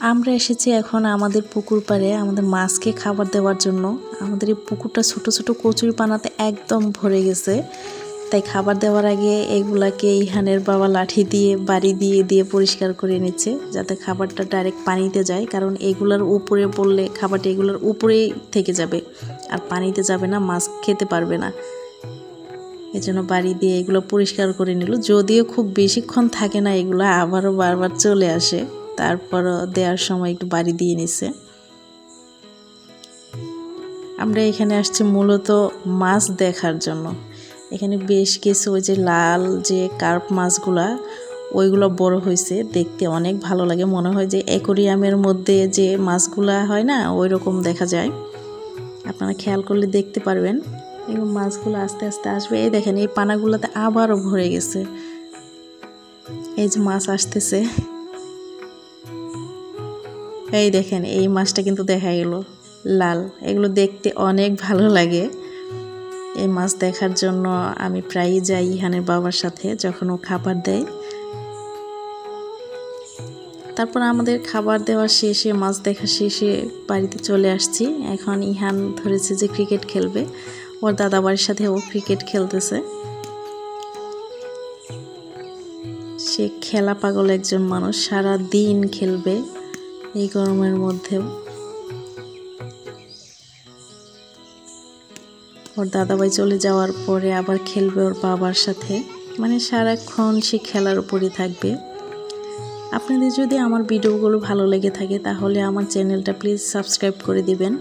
আমরা এসেছি এখন আমাদের পুকুর পাড়ে আমাদের মাছকে খাবার দেওয়ার জন্য। আমাদের এই পুকুরটা ছোট ছোট কচুরি পানাতে একদম ভরে গেছে, তাই খাবার দেওয়ার আগে এগুলাকে ইহানের বাবা লাঠি দিয়ে বাড়ি দিয়ে দিয়ে পরিষ্কার করে নিচ্ছে, যাতে খাবারটা ডাইরেক্ট পানিতে যায়। কারণ এগুলার উপরে পড়লে খাবারটা এগুলোর উপরেই থেকে যাবে, আর পানিতে যাবে না, মাছ খেতে পারবে না। এজন্য বাড়ি দিয়ে এগুলো পরিষ্কার করে নিল। যদিও খুব বেশিক্ষণ থাকে না, এগুলো আবারও বারবার চলে আসে, তারপরও দেওয়ার সময় একটু বাড়ি দিয়ে নিছে। আমরা এখানে আসছি মূলত মাছ দেখার জন্য। এখানে বেশ কিছু ওই যে লাল যে কার্প মাছগুলা, ওইগুলো বড় হয়েছে, দেখতে অনেক ভালো লাগে। মনে হয় যে অ্যাকোরিয়ামের মধ্যে যে মাছগুলা হয় না, ওই রকম দেখা যায়। আপনারা খেয়াল করলে দেখতে পারবেন। এই মাছগুলো আস্তে আস্তে আসবে। এই দেখেন এই পানাগুলোতে আবারও ভরে গেছে। এই যে মাছ আসতেছে, এই দেখেন এই মাছটা কিন্তু দেখা গেল লাল। এগুলো দেখতে অনেক ভালো লাগে। এই মাছ দেখার জন্য আমি প্রায়ই যাই ইহানের বাবার সাথে যখন ও খাবার দেয়। তারপর আমাদের খাবার দেওয়া শেষে, মাছ দেখা শেষে বাড়িতে চলে আসছি। এখন ইহান ধরেছে যে ক্রিকেট খেলবে, ওর দাদাবাড়ির সাথে ও ক্রিকেট খেলতেছে। সে খেলা পাগল একজন মানুষ, সারা দিন খেলবে এই গরমের মধ্যেও। ওর দাদাভাই চলে যাওয়ার পরে আবার খেলবে ওর বাবার সাথে, মানে সারাক্ষণ সে খেলার উপরই থাকবে। আপনাদের যদি আমার ভিডিওগুলো ভালো লেগে থাকে তাহলে আমার চ্যানেলটা প্লিজ সাবস্ক্রাইব করে দিবেন।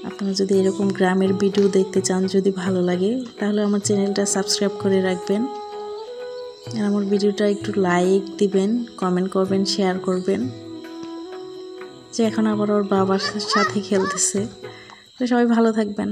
আপনারা যদি এরকম গ্রামের ভিডিও দেখতে চান, যদি ভালো লাগে, তাহলে আমার চ্যানেলটা সাবস্ক্রাইব করে রাখবেন। আর আমার ভিডিওটা একটু লাইক দিবেন, কমেন্ট করবেন, শেয়ার করবেন। যে এখন আবার ওর বাবার সাথে খেলতেছে। তো সবাই ভালো থাকবেন।